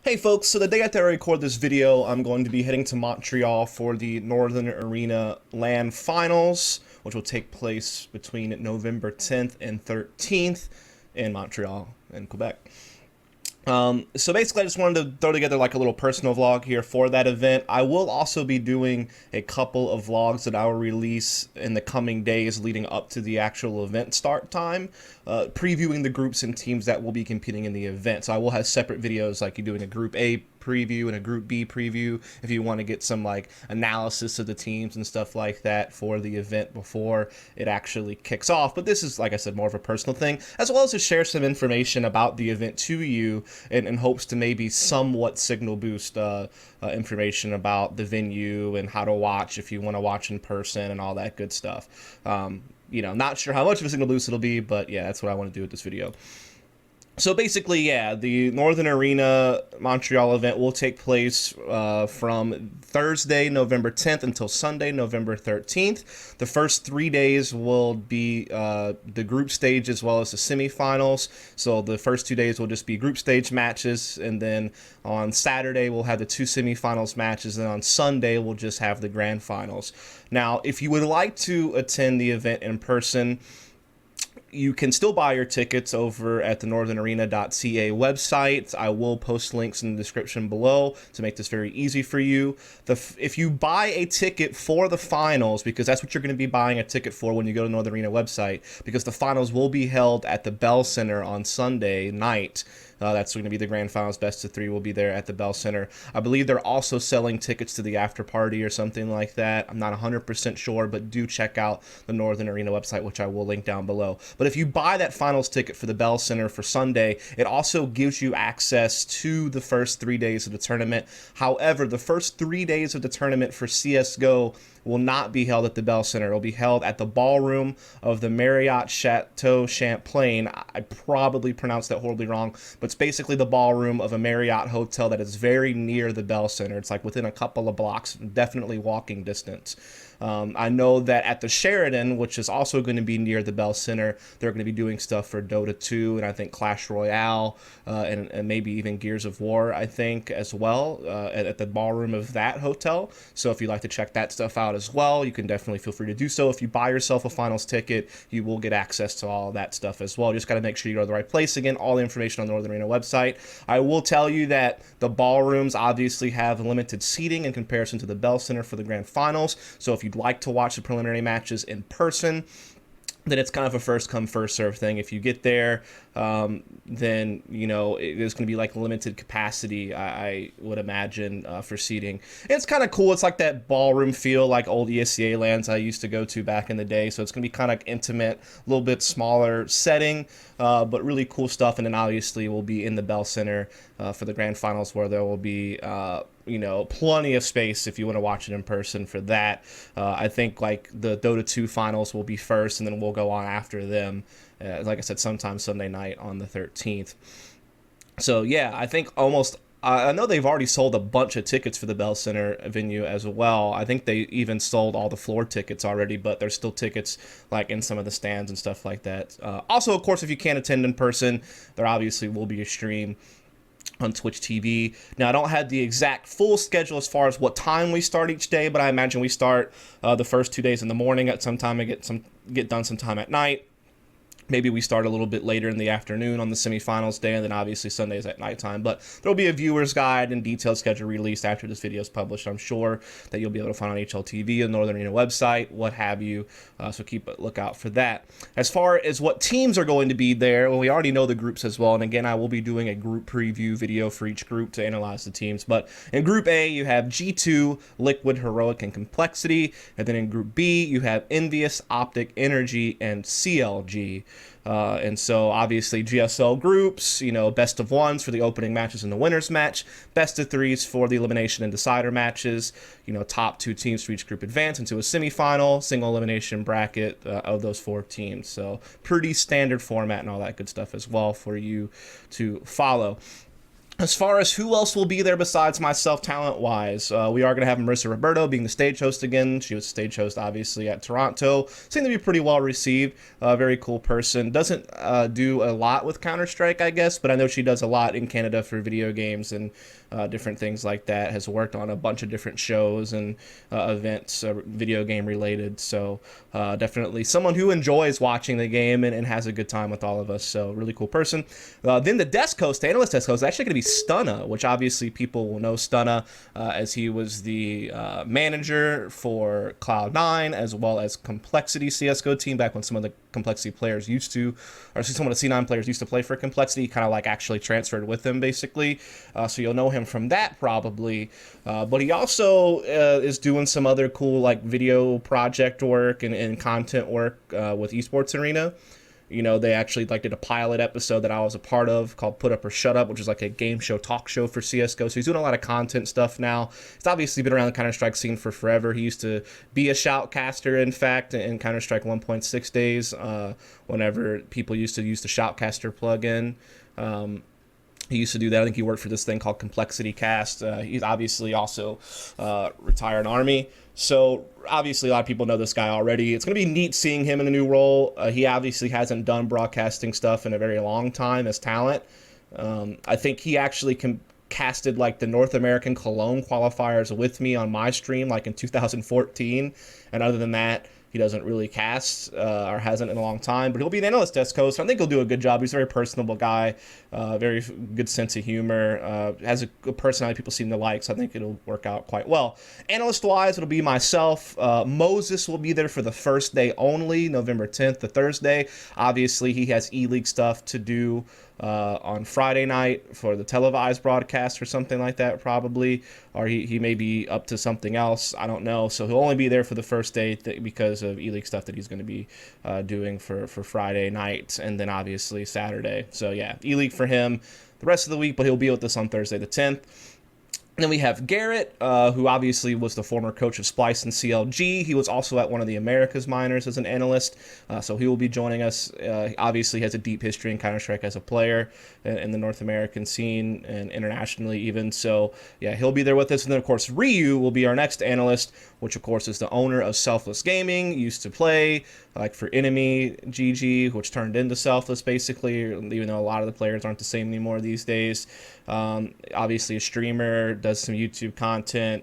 Hey folks, so the day after I record this video, I'm going to be heading to Montreal for the Northern Arena LAN Finals, which will take place between November 10th and 13th in Montreal and Quebec. So basically, I just wanted to throw together like a little personal vlog here for that event. I will also be doing a couple of vlogs that I will release in the coming days leading up to the actual event start time, previewing the groups and teams that will be competing in the event. So I will have separate videos like you doing a Group A preview and a Group B preview if you want to get some like analysis of the teams and stuff like that for the event before it actually kicks off. But this is, like I said, more of a personal thing, as well as to share some information about the event to you in hopes to maybe somewhat signal boost information about the venue and how to watch if you want to watch in person and all that good stuff. Not sure how much of a signal boost it'll be, but yeah, that's what I want to do with this video. So basically, yeah, the Northern Arena Montreal event will take place from Thursday, November 10th until Sunday, November 13th. The first 3 days will be the group stage as well as the semifinals. So the first 2 days will just be group stage matches, and then on Saturday we'll have the two semifinals matches, and on Sunday we'll just have the grand finals. Now, if you would like to attend the event in person, you can still buy your tickets over at the northernarena.ca website. I will post links in the description below to make this very easy for you. If you buy a ticket for the finals, because that's what you're going to be buying a ticket for when you go to the Northern Arena website, because the finals will be held at the Bell Center on Sunday night. That's going to be the grand finals. Best of three will be there at the Bell Center. I believe they're also selling tickets to the after party or something like that. I'm not 100% sure, but do check out the Northern Arena website, which I will link down below. But if you buy that finals ticket for the Bell Center for Sunday, it also gives you access to the first 3 days of the tournament. However, the first 3 days of the tournament for CSGO will not be held at the Bell Center. It will be held at the ballroom of the Marriott Chateau Champlain. I probably pronounced that horribly wrong, but it's basically the ballroom of a Marriott hotel that is very near the Bell Center. It's like within a couple of blocks, definitely walking distance. I know that at the Sheraton, which is also going to be near the Bell Center, they're going to be doing stuff for Dota 2 and I think Clash Royale and maybe even Gears of War, I think, as well at the ballroom of that hotel. So if you'd like to check that stuff out as well, you can definitely feel free to do so. If you buy yourself a finals ticket, you will get access to all of that stuff as well. You just got to make sure you go to the right place. Again, all the information on the Northern Arena website. I will tell you that the ballrooms obviously have limited seating in comparison to the Bell Center for the grand finals. So if you'd like to watch the preliminary matches in person, then it's kind of a first come first serve thing. If you get there, then there's going to be like limited capacity, I would imagine, for seating. And it's kind of cool. It's like that ballroom feel, like old ESCA lands I used to go to back in the day. So it's going to be kind of intimate, a little bit smaller setting, but really cool stuff. And then obviously we'll be in the Bell Center for the grand finals, where there will be plenty of space if you want to watch it in person for that. I think like the Dota 2 finals will be first, and then we'll go on after them. Like I said, sometime Sunday night on the 13th. So yeah, I think I know they've already sold a bunch of tickets for the Bell Center venue as well. I think they even sold all the floor tickets already, but there's still tickets like in some of the stands and stuff like that. Also, of course, if you can't attend in person, there obviously will be a stream on Twitch TV. Now, I don't have the exact full schedule as far as what time we start each day, but I imagine we start the first 2 days in the morning at some time and get done sometime at night. Maybe we start a little bit later in the afternoon on the semifinals day, and then obviously Sundays at nighttime. But there'll be a viewer's guide and detailed schedule released after this video is published. I'm sure that you'll be able to find on HLTV, the Northern Arena website, what have you. So keep a lookout for that. As far as what teams are going to be there, well, we already know the groups as well. And again, I will be doing a group preview video for each group to analyze the teams. But in Group A, you have G2, Liquid, Heroic, and Complexity. And then in Group B, you have Envious, Optic, Energy, and CLG. And so obviously GSL groups, best of ones for the opening matches and the winners match, best of threes for the elimination and decider matches, top 2 teams for each group advance into a semifinal, single elimination bracket of those 4 teams. So pretty standard format and all that good stuff as well for you to follow. As far as who else will be there besides myself talent-wise, we are going to have Marissa Roberto being the stage host again. She was stage host, obviously, at Toronto. Seemed to be pretty well received. Very cool person. Doesn't do a lot with Counter-Strike, I guess, but I know she does a lot in Canada for video games and different things like that. Has worked on a bunch of different shows and events, video game related. So definitely someone who enjoys watching the game and has a good time with all of us. So really cool person. Then the desk host, the analyst desk host, is actually going to be Stunna, which obviously people will know Stunna as he was the manager for Cloud9 as well as Complexity CSGO team back when some of the Complexity players used to, or some of the C9 players used to play for Complexity, kind of like actually transferred with him basically. So you'll know him from that probably. But he also is doing some other cool like video project work and content work with Esports Arena. You know, they actually like did a pilot episode that I was a part of called Put Up or Shut Up, which is like a game show talk show for CSGO. So he's doing a lot of content stuff now. He's obviously been around the Counter-Strike scene for forever. He used to be a shoutcaster, in fact, in Counter-Strike 1.6 days, whenever people used to use the shoutcaster plugin. He used to do that. I think he worked for this thing called Complexity Cast. He's obviously also retired Army. So obviously a lot of people know this guy already. It's going to be neat seeing him in a new role. He obviously hasn't done broadcasting stuff in a very long time as talent. I think he actually casted like the North American Cologne qualifiers with me on my stream like in 2014. And other than that, he doesn't really cast or hasn't in a long time, but he'll be an analyst desk host. I think he'll do a good job. He's a very personable guy, very good sense of humor, has a good personality people seem to like, so I think it'll work out quite well. Analyst-wise, it'll be myself. Moses will be there for the first day only, November 10th, the Thursday. Obviously, he has E-League stuff to do on Friday night for the televised broadcast or something like that probably, or he may be up to something else, I don't know. So he'll only be there for the first day because of E-League stuff that he's going to be doing for Friday night and then obviously Saturday. So yeah, E-League for him the rest of the week, but he'll be with us on Thursday the 10th. And then we have Garrett, who obviously was the former coach of Splice and CLG. He was also at one of the Americas minors as an analyst, so he will be joining us. Obviously has a deep history in Counter-Strike as a player in the North American scene and internationally even. So yeah, he'll be there with us. And then of course Ryu will be our next analyst, which of course is the owner of Selfless Gaming. Used to play like for Enemy GG, which turned into Selfless basically, even though a lot of the players aren't the same anymore these days. Obviously a streamer, does some YouTube content.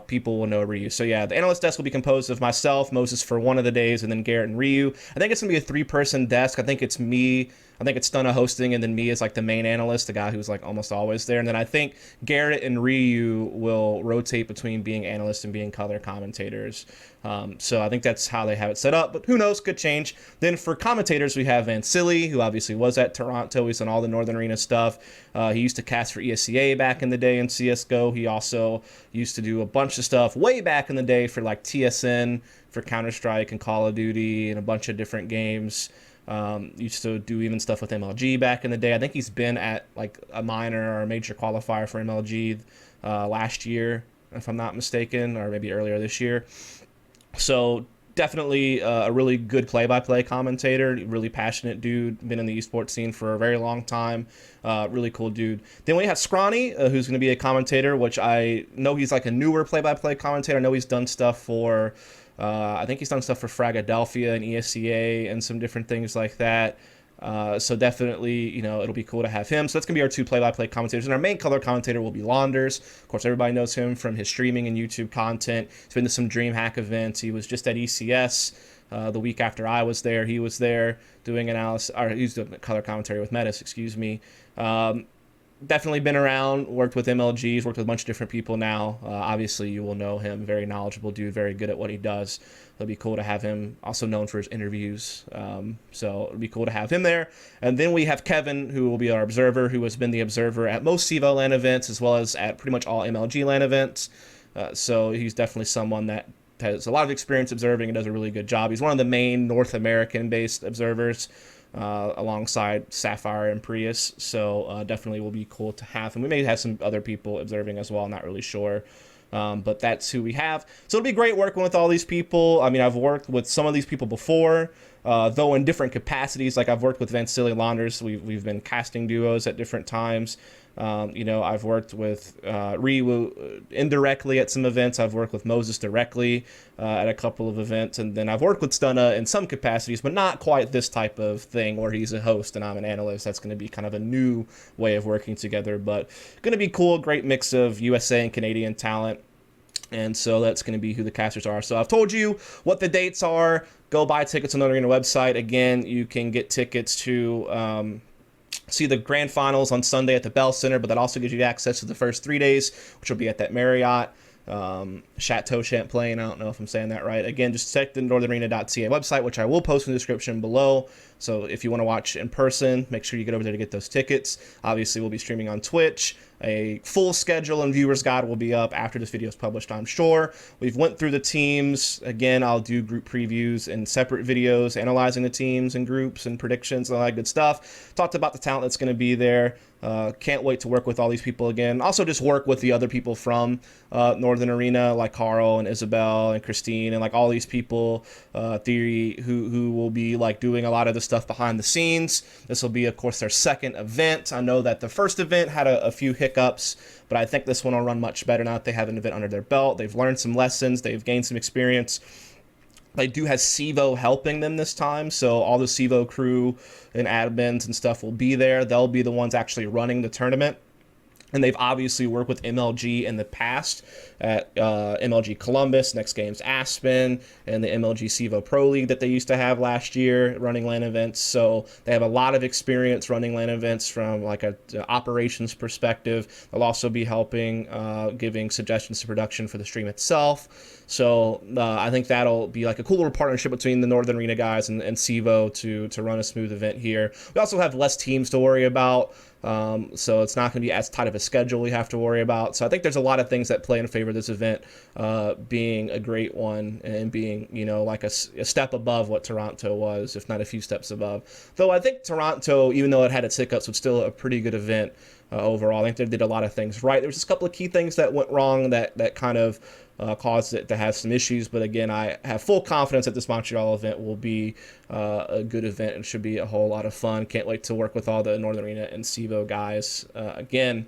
People will know Ryu. So yeah, the analyst desk will be composed of myself, Moses for one of the days, and then Garrett and Ryu. I think it's going to be a 3-person desk. I think it's me. I think it's Stunna hosting, and then me as like the main analyst, the guy who's like almost always there. And then I think Garrett and Ryu will rotate between being analysts and being color commentators. So I think that's how they have it set up, but who knows, could change. Then for commentators, we have Vansili, who obviously was at Toronto. He's done all the Northern Arena stuff. He used to cast for ESCA back in the day in CSGO. He also used to do a bunch of stuff way back in the day for like TSN, for Counter-Strike and Call of Duty and a bunch of different games. Used to do even stuff with MLG back in the day. I think he's been at like a minor or a major qualifier for MLG last year, if I'm not mistaken, or maybe earlier this year. So definitely a really good play-by-play commentator, really passionate dude, been in the esports scene for a very long time, really cool dude. Then we have Scrawny, who's going to be a commentator, which I know he's like a newer play-by-play commentator. I know he's done stuff for, I think he's done stuff for Fragadelphia and ESCA and some different things like that. So definitely, you know, it'll be cool to have him. So that's going to be our 2 play-by-play commentators. And our main color commentator will be Launders. Of course, everybody knows him from his streaming and YouTube content. He's been to some DreamHack events. He was just at ECS the week after I was there. He was there doing analysis, or he's doing color commentary with Metis, excuse me. Definitely been around, worked with MLGs, worked with a bunch of different people now. Obviously, you will know him. Very knowledgeable dude, very good at what he does. It'll be cool to have him, also known for his interviews. So it'll be cool to have him there. And then we have Kevin, who will be our observer, who has been the observer at most CEVO LAN events, as well as at pretty much all MLG LAN events. So he's definitely someone that has a lot of experience observing and does a really good job. He's one of the main North American-based observers, alongside Sapphire and Prius, so definitely will be cool to have. And we may have some other people observing as well, I'm not really sure. But that's who we have. So it'll be great working with all these people. I mean, I've worked with some of these people before, though in different capacities. Like I've worked with Vansili Launders. We've been casting duos at different times. I've worked with Riwu indirectly at some events. I've worked with Moses directly at a couple of events, and then I've worked with Stunna in some capacities, but not quite this type of thing where he's a host and I'm an analyst. That's going to be kind of a new way of working together, but going to be cool. Great mix of USA and Canadian talent. And so that's going to be who the casters are. So I've told you what the dates are. Go buy tickets on the Arena website. Again, you can get tickets to see the grand finals on Sunday at the Bell Center, but that also gives you access to the first 3 days, which will be at that Marriott Chateau Champlain. I don't know if I'm saying that right. Again, just check the northernarena.ca website, which I will post in the description below. So if you want to watch in person, make sure you get over there to get those tickets. Obviously, we'll be streaming on Twitch. A full schedule and viewers guide will be up after this video is published, I'm sure. We've went through the teams. Again, I'll do group previews and separate videos analyzing the teams and groups and predictions and all that good stuff. Talked about the talent that's going to be there. Can't wait to work with all these people again. Also just work with the other people from Northern Arena, like Carl and Isabel and Christine and like all these people, Theory, who will be like doing a lot of the stuff behind the scenes. This will be, of course, their second event. I know that the first event had a few hiccups, but I think this one will run much better now that they have an event under their belt. They've learned some lessons. They've gained some experience. They do have Sivo helping them this time, so all the Sivo crew and admins and stuff will be there. They'll be the ones actually running the tournament. And they've obviously worked with MLG in the past at MLG Columbus, Next Games Aspen, and the MLG Sivo Pro League that they used to have last year running LAN events. So they have a lot of experience running LAN events from like a operations perspective. They'll also be helping, giving suggestions to production for the stream itself. So I think that'll be like a cool little partnership between the Northern Arena guys and Sivo to run a smooth event here. We also have less teams to worry about. So it's not going to be as tight of a schedule we have to worry about. So I think there's a lot of things that play in favor of this event being a great one and being, like a step above what Toronto was, if not a few steps above. Though I think Toronto, even though it had its hiccups, was still a pretty good event overall. I think they did a lot of things right. There was just a couple of key things that went wrong that kind of caused it to have some issues. But again, I have full confidence that this Montreal event will be a good event and should be a whole lot of fun. Can't wait to work with all the Northern Arena and Sivo guys again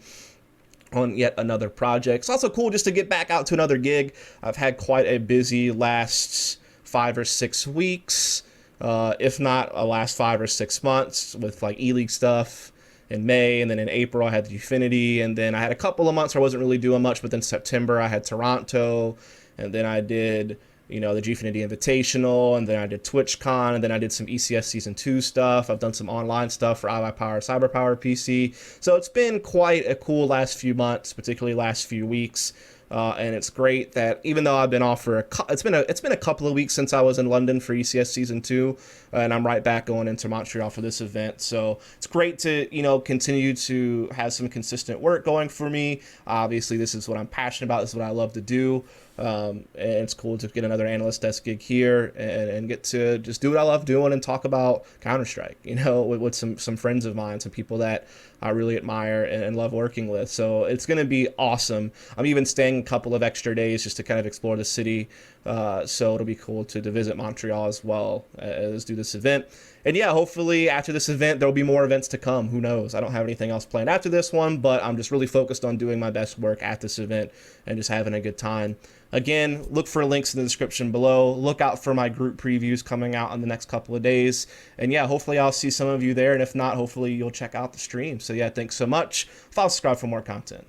on yet another project. It's also cool just to get back out to another gig. I've had quite a busy last 5 or 6 weeks, if not a last 5 or 6 months with like E-League stuff in May, and then in April I had the Ufinity, and then I had a couple of months where I wasn't really doing much, but then September I had Toronto, and then I did the Gfinity Invitational, and then I did TwitchCon, and then I did some ECS Season 2 stuff. I've done some online stuff for iPower CyberPower PC. So it's been quite a cool last few months, particularly last few weeks. And it's great that even though I've been off for it's been a couple of weeks since I was in London for ECS Season 2, and I'm right back going into Montreal for this event. So it's great to continue to have some consistent work going for me. Obviously, this is what I'm passionate about. This is what I love to do. And it's cool to get another analyst desk gig here and get to just do what I love doing and talk about Counter-Strike, with some friends of mine, some people that I really admire and love working with. So it's going to be awesome. I'm even staying a couple of extra days just to kind of explore the city. So it'll be cool to visit Montreal as well as do this event. And yeah, hopefully after this event, there'll be more events to come. Who knows? I don't have anything else planned after this one, but I'm just really focused on doing my best work at this event and just having a good time. Again, look for links in the description below. Look out for my group previews coming out in the next couple of days. And yeah, hopefully I'll see some of you there. And if not, hopefully you'll check out the stream. So yeah, thanks so much. Follow, subscribe for more content.